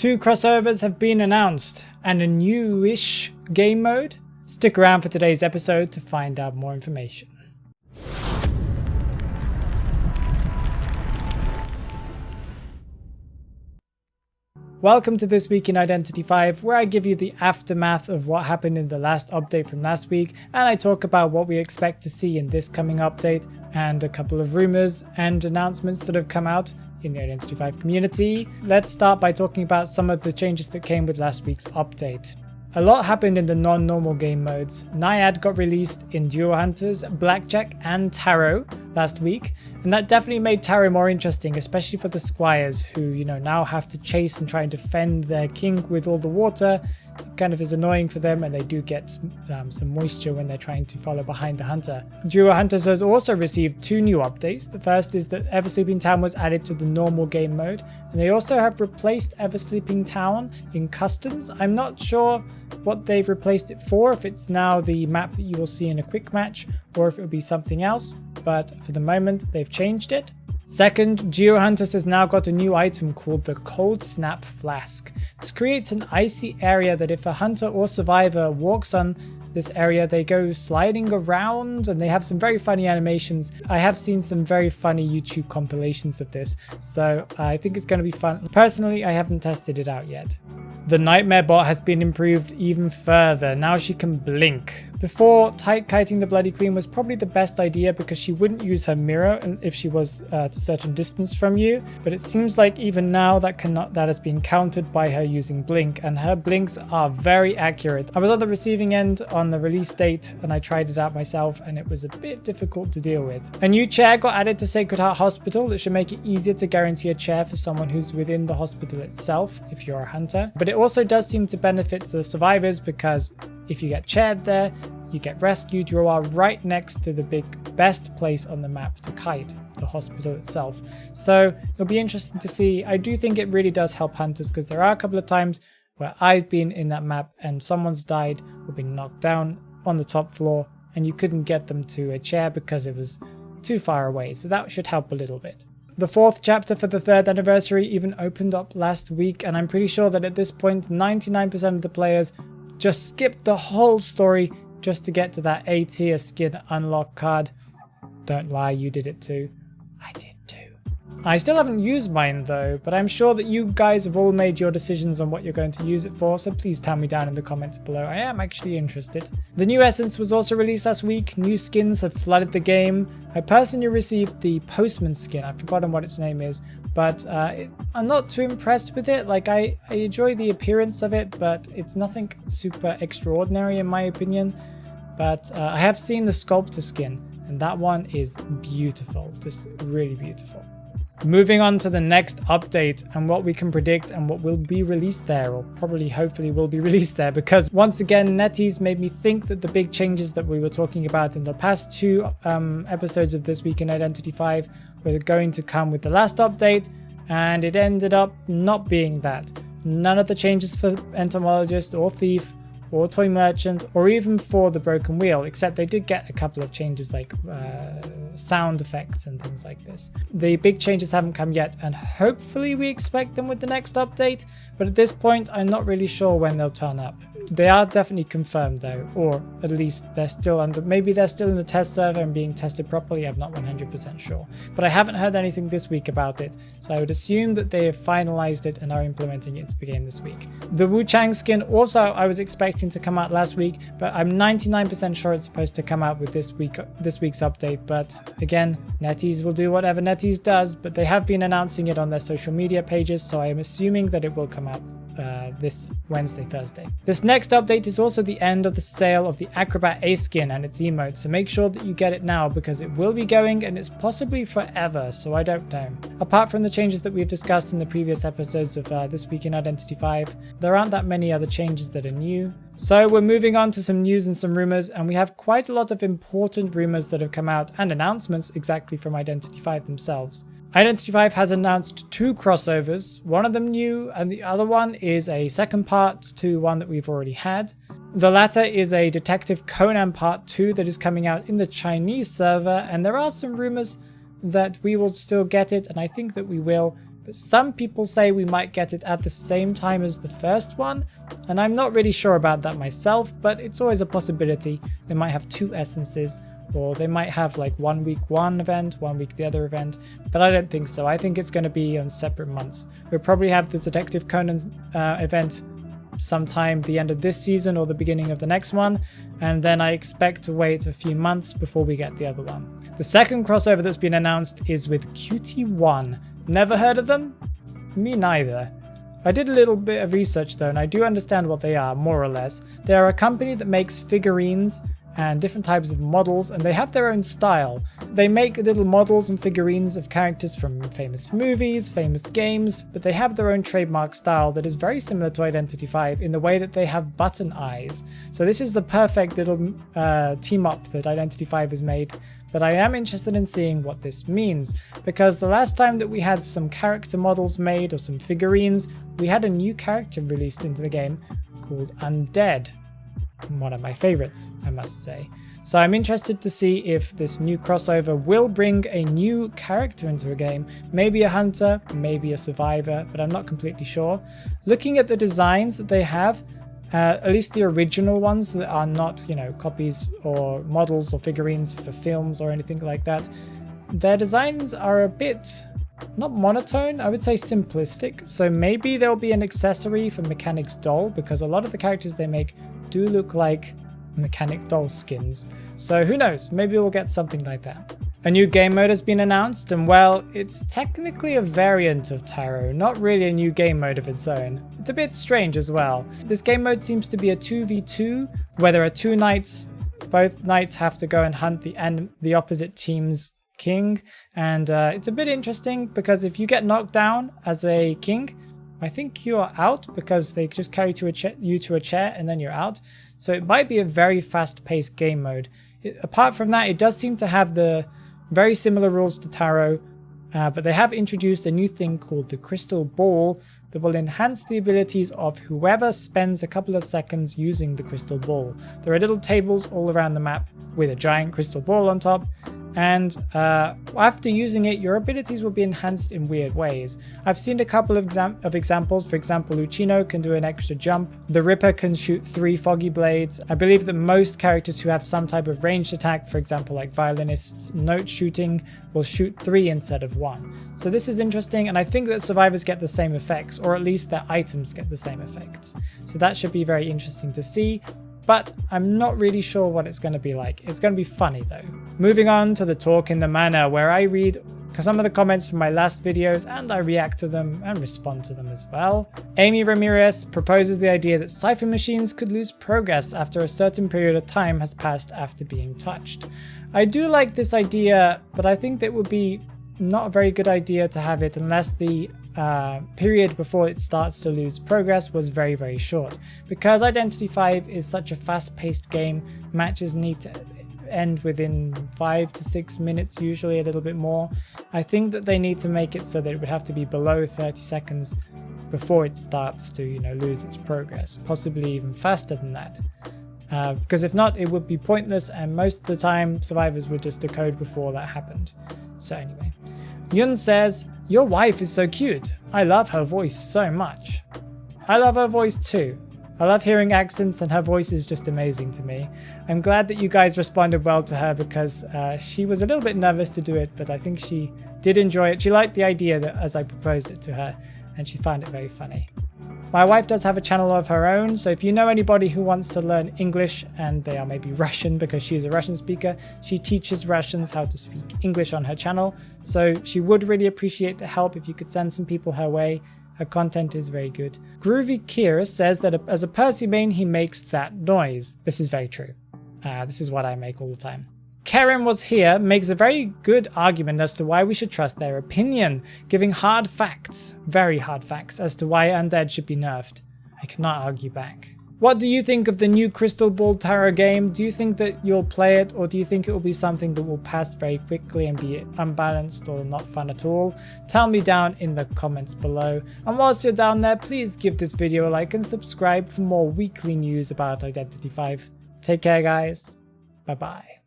2 crossovers have been announced and a newish game mode. Stick around for today's episode to find out more information. Welcome to This Week in Identity 5, where I give you the aftermath of what happened in the last update from last week, and I talk about what we expect to see in this coming update, and a couple of rumors and announcements that have come out in the Identity 5 community. Let's start by talking about some of the changes that came with last week's update. A lot happened in the non-normal game modes. Naiad got released in Duo Hunters, Blackjack and Tarot last week, and that definitely made Tarot more interesting, especially for the squires who, now have to chase and try and defend their king with all the water. It kind of is annoying for them, and they do get some moisture when they're trying to follow behind the hunter. Duo Hunters has also received 2 new updates. The first is that Eversleeping Town was added to the normal game mode, and they also have replaced Eversleeping Town in customs. I'm not sure what they've replaced it for, if it's now the map that you will see in a quick match or if it will be something else, but for the moment they've changed it. Second, Duo Hunters has now got a new item called the Cold Snap Flask. This creates an icy area that if a hunter or survivor walks on this area, they go sliding around, and they have some very funny animations. I have seen some very funny YouTube compilations of this, so I think it's going to be fun. Personally, I haven't tested it out yet. The Nightmare bot has been improved even further. Now she can blink. Before, tight kiting the Bloody Queen was probably the best idea because she wouldn't use her mirror if she was to a certain distance from you, but it seems like even now that has been countered by her using blink, and her blinks are very accurate. I was on the receiving end on the release date and I tried it out myself, and it was a bit difficult to deal with. A new chair got added to Sacred Heart Hospital that should make it easier to guarantee a chair for someone who's within the hospital itself if you're a hunter, but it also does seem to benefit the survivors because if you get chaired there, you get rescued, you are right next to the best place on the map to kite, the hospital itself. So it'll be interesting to see. I do think it really does help hunters because there are a couple of times where I've been in that map and someone's died or been knocked down on the top floor and you couldn't get them to a chair because it was too far away. So that should help a little bit. The 4th chapter for the 3rd anniversary even opened up last week, and I'm pretty sure that at this point 99% of the players just skipped the whole story just to get to that A tier skin unlock card. Don't lie, you did it too. I did too. I still haven't used mine though, but I'm sure that you guys have all made your decisions on what you're going to use it for, so please tell me down in the comments below. I am actually interested. The new essence was also released last week. New skins have flooded the game. I personally received the Postman skin. I've forgotten what its name is, but I'm not too impressed with it. Like I enjoy the appearance of it, but it's nothing super extraordinary in my opinion. But I have seen the Sculptor skin, and that one is beautiful, just really beautiful. Moving on to the next update and what we can predict and what will be released there, or probably hopefully will be released there, because once again NetEase made me think that the big changes that we were talking about in the past 2 episodes of This Week in Identity 5 were going to come with the last update, and it ended up not being that. None of the changes for Entomologist or Thief or Toy Merchant, or even for the Broken Wheel, except they did get a couple of changes like sound effects and things like this. The big changes haven't come yet, and hopefully we expect them with the next update, but at this point I'm not really sure when they'll turn up. They are definitely confirmed though, or at least they're still maybe they're still in the test server and being tested properly. I'm not 100% sure, but I haven't heard anything this week about it, so I would assume that they have finalized it and are implementing it into the game this week. The Wu Chang skin also I was expecting to come out last week, but I'm 99% sure it's supposed to come out with this week's update, but again, NetEase will do whatever NetEase does, but they have been announcing it on their social media pages, so I am assuming that it will come out this Wednesday, Thursday. This next update is also the end of the sale of the Acrobat A skin and its emote, so make sure that you get it now because it will be going and it's possibly forever, so I don't know. Apart from the changes that we've discussed in the previous episodes of This Week in Identity 5, there aren't that many other changes that are new. So we're moving on to some news and some rumors, and we have quite a lot of important rumors that have come out and announcements exactly from Identity 5 themselves. Identity 5 has announced 2 crossovers, one of them new and the other one is a second part to one that we've already had. The latter is a Detective Conan Part 2 that is coming out in the Chinese server, and there are some rumors that we will still get it, and I think that we will, but some people say we might get it at the same time as the first one, and I'm not really sure about that myself, but it's always a possibility. They might have 2 essences, or they might have like 1 week one event, 1 week the other event, but I don't think so. I think it's going to be on separate months. We'll probably have the Detective Conan event sometime the end of this season or the beginning of the next one, and then I expect to wait a few months before we get the other one. The second crossover that's been announced is with QT1. Never heard of them? Me neither. I did a little bit of research though, and I do understand what they are, more or less. They are a company that makes figurines and different types of models, and they have their own style. They make little models and figurines of characters from famous movies, famous games, but they have their own trademark style that is very similar to Identity V in the way that they have button eyes. So this is the perfect little team up that Identity V has made, but I am interested in seeing what this means, because the last time that we had some character models made or some figurines, we had a new character released into the game called Undead. One of my favorites, I must say. So I'm interested to see if this new crossover will bring a new character into a game. Maybe a hunter, maybe a survivor, but I'm not completely sure. Looking at the designs that they have, at least the original ones that are not, copies or models or figurines for films or anything like that, their designs are a bit, not monotone, I would say simplistic. So maybe there'll be an accessory for Mechanic's doll, because a lot of the characters they make do look like Mechanic doll skins. So who knows, maybe we'll get something like that. A new game mode has been announced, and well, it's technically a variant of Tarot, not really a new game mode of its own. It's a bit strange as well. This game mode seems to be a 2v2, where there are 2 knights. Both knights have to go and hunt the opposite team's king, and it's a bit interesting because if you get knocked down as a king, I think you're out, because they just carry you to a chair and then you're out. So it might be a very fast-paced game mode. Apart from that, it does seem to have the very similar rules to Tarot, but they have introduced a new thing called the Crystal Ball that will enhance the abilities of whoever spends a couple of seconds using the Crystal Ball. There are little tables all around the map with a giant crystal ball on top, and after using it, your abilities will be enhanced in weird ways. I've seen a couple of examples. For example, Lucino can do an extra jump. The Ripper can shoot 3 foggy blades. I believe that most characters who have some type of ranged attack, for example like violinists, note shooting, will shoot 3 instead of 1. So this is interesting, and I think that survivors get the same effects, or at least their items get the same effects. So that should be very interesting to see. But I'm not really sure what it's going to be like. It's going to be funny though. Moving on to the Talk in the Manor, where I read some of the comments from my last videos and I react to them and respond to them as well. Amy Ramirez proposes the idea that cipher machines could lose progress after a certain period of time has passed after being touched. I do like this idea, but I think that would be not a very good idea to have it unless the period before it starts to lose progress was very, very short. Because Identity V is such a fast-paced game, matches need to end within 5 to 6 minutes, usually a little bit more. I think that they need to make it so that it would have to be below 30 seconds before it starts to, lose its progress, possibly even faster than that. Because if not, it would be pointless, and most of the time survivors would just decode before that happened. So anyway, Yun says, "Your wife is so cute. I love her voice so much." I love her voice too. I love hearing accents, and her voice is just amazing to me. I'm glad that you guys responded well to her, because she was a little bit nervous to do it, but I think she did enjoy it. She liked the idea that as I proposed it to her, and she found it very funny. My wife does have a channel of her own, so if you know anybody who wants to learn English and they are maybe Russian, because she's a Russian speaker, she teaches Russians how to speak English on her channel, so she would really appreciate the help if you could send some people her way. Her content is very good. Groovy Kier says that as a Percy main, he makes that noise. This is very true. This is what I make all the time. Karen Was Here makes a very good argument as to why we should trust their opinion, giving hard facts, very hard facts, as to why Undead should be nerfed. I cannot argue back. What do you think of the new Crystal Ball Tarot game? Do you think that you'll play it, or do you think it will be something that will pass very quickly and be unbalanced or not fun at all? Tell me down in the comments below. And whilst you're down there, please give this video a like and subscribe for more weekly news about Identity V. Take care guys. Bye bye.